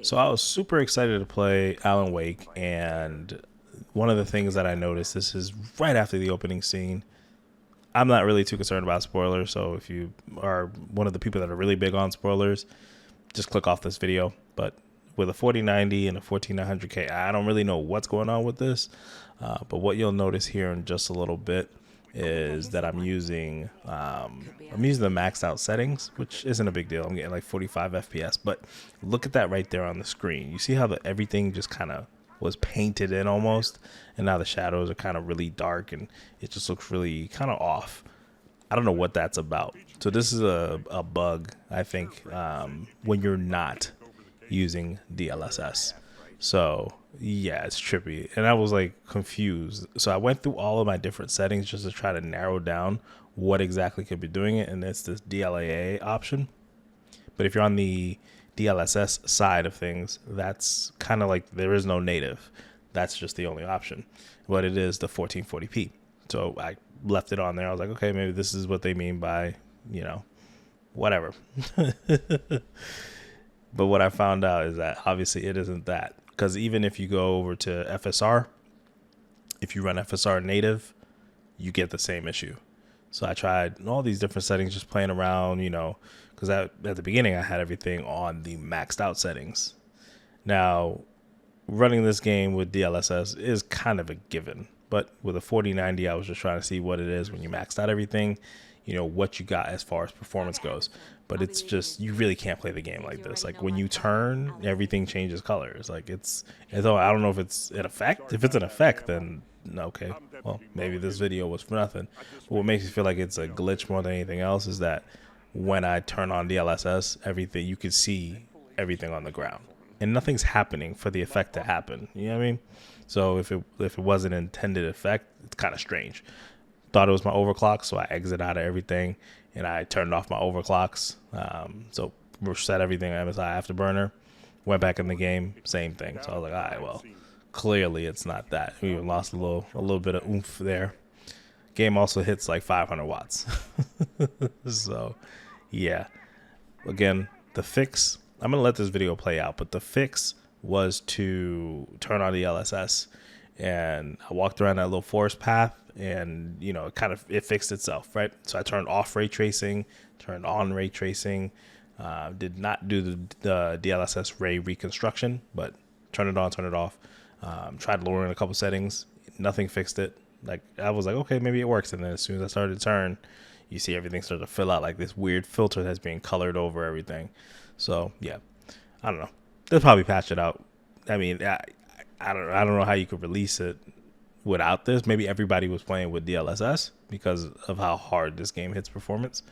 So I was super excited to play Alan Wake, and one of the things that I noticed, this is right after the opening scene. I'm not really too concerned about spoilers, so if you are one of the people that are really big on spoilers, just click off this video. But with a 4090 and a 14900K, I don't really know what's going on with this. But what you'll notice here in just a little bit is that I'm using the maxed out settings, which isn't a big deal. I'm getting like 45 FPS, but look at that right there on the screen. You see how everything just kind of was painted in almost, and now the shadows are kind of really dark, and it just looks really kind of off. I don't know what that's about. So this is a bug, I think, when you're not using DLSS. So yeah, it's trippy. And I was like confused. So I went through all of my different settings just to try to narrow down what exactly could be doing it. And it's this DLAA option. But if you're on the DLSS side of things, that's kind of like there is no native. That's just the only option. But it is the 1440p. So I left it on there. I was like, okay, maybe this is what they mean by, whatever. But what I found out is that obviously it isn't that. Because even if you go over to FSR, if you run FSR native, you get the same issue. So I tried all these different settings, just playing around, because at the beginning I had everything on the maxed out settings. Now, running this game with DLSS is kind of a given. But with a 4090, I was just trying to see what it is when you maxed out everything, what you got as far as performance goes. But it's just, you really can't play the game like this. Like when you turn, everything changes colors. Like it's I don't know if it's an effect. If it's an effect, then okay, well, maybe this video was for nothing. But what makes me feel like it's a glitch more than anything else is that when I turn on DLSS, everything, you can see everything on the ground. And nothing's happening for the effect to happen. You know what I mean? So if it was an intended effect, it's kind of strange. Thought it was my overclock, so I exit out of everything and I turned off my overclocks. So reset everything on MSI Afterburner. Went back in the game, same thing. So I was like, all right, well, clearly it's not that. We even lost a little bit of oomph there. Game also hits like 500 watts. So yeah, again, the fix, I'm gonna let this video play out, but the fix was to turn on the LSS, and I walked around that little forest path, and it fixed itself, right? So I turned off ray tracing, turned on ray tracing, did not do the DLSS ray reconstruction, but turn it on, turn it off. Tried lowering a couple settings, nothing fixed it. Like I was like, okay, maybe it works, and then as soon as I started to turn, you see everything started to fill out like this weird filter that's being colored over everything. So yeah, I don't know. They'll probably patch it out. I mean, I don't know how you could release it without this. Maybe everybody was playing with DLSS because of how hard this game hits performance.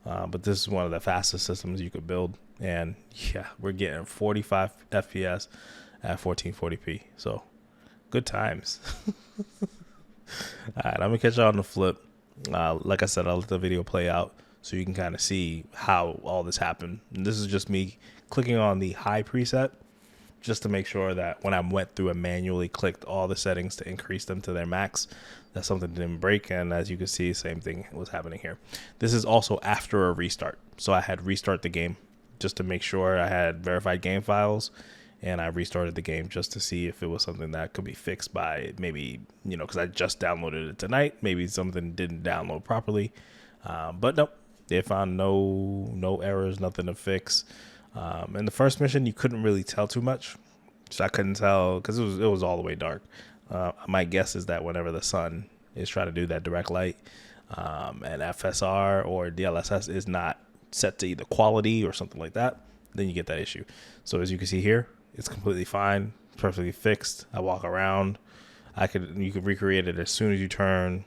But this is one of the fastest systems you could build. And yeah, we're getting 45 FPS at 1440p. So good times. All right, I'm going to catch y'all on the flip. Like I said, I'll let the video play out so you can kind of see how all this happened. And this is just me clicking on the high preset just to make sure that when I went through and manually clicked all the settings to increase them to their max, that something didn't break. And as you can see, same thing was happening here. This is also after a restart. So I had restart the game just to make sure I had verified game files, and I restarted the game just to see if it was something that could be fixed by maybe, because I just downloaded it tonight. Maybe something didn't download properly. But nope, they found no errors, nothing to fix. In the first mission, you couldn't really tell too much. So I couldn't tell because it was all the way dark. My guess is that whenever the sun is trying to do that direct light, and FSR or DLSS is not set to either quality or something like that, then you get that issue. So as you can see here, it's completely fine, perfectly fixed. I walk around. You could recreate it as soon as you turn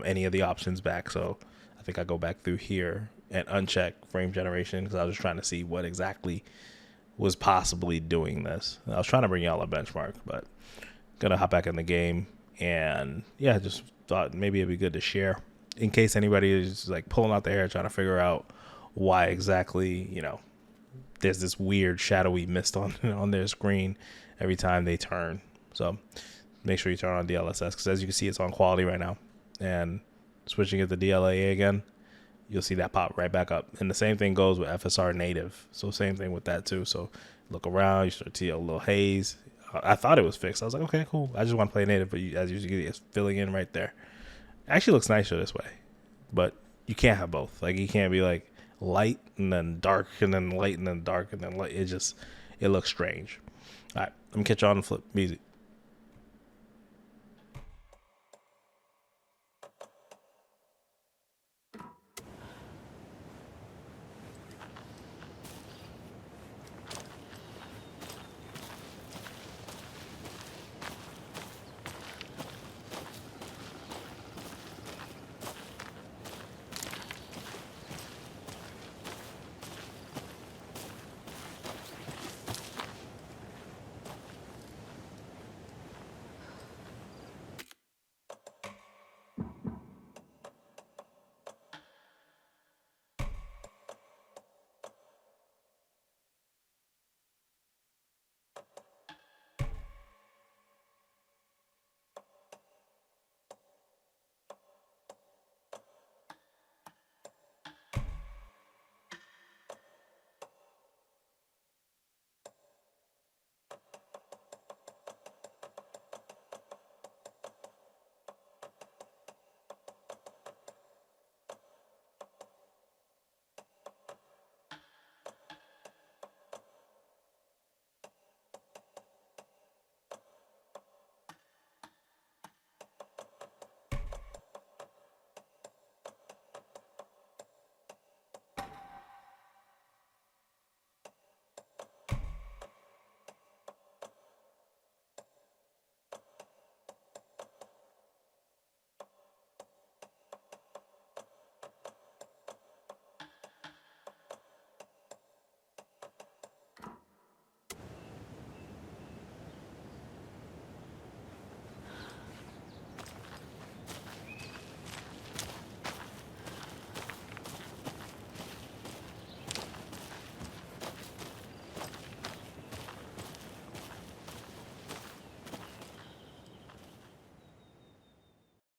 any of the options back. So I think I go back through here and uncheck frame generation because I was just trying to see what exactly was possibly doing this. I was trying to bring y'all a benchmark, but gonna hop back in the game. And yeah, just thought maybe it'd be good to share in case anybody is like pulling out their hair trying to figure out why exactly, there's this weird shadowy mist on their screen every time they turn. So make sure you turn on DLSS because as you can see, it's on quality right now. And switching it to DLAA again, you'll see that pop right back up. And the same thing goes with FSR native. So same thing with that too. So Look around, you start to see a little haze. I thought it was fixed. I was like, okay, cool. I just want to play native, but as you see, it's filling in right there. It actually looks nicer this way, but you can't have both. Like, you can't be like light and then dark and then light and then dark and then light. It looks strange. All right, let me catch you on the flip music.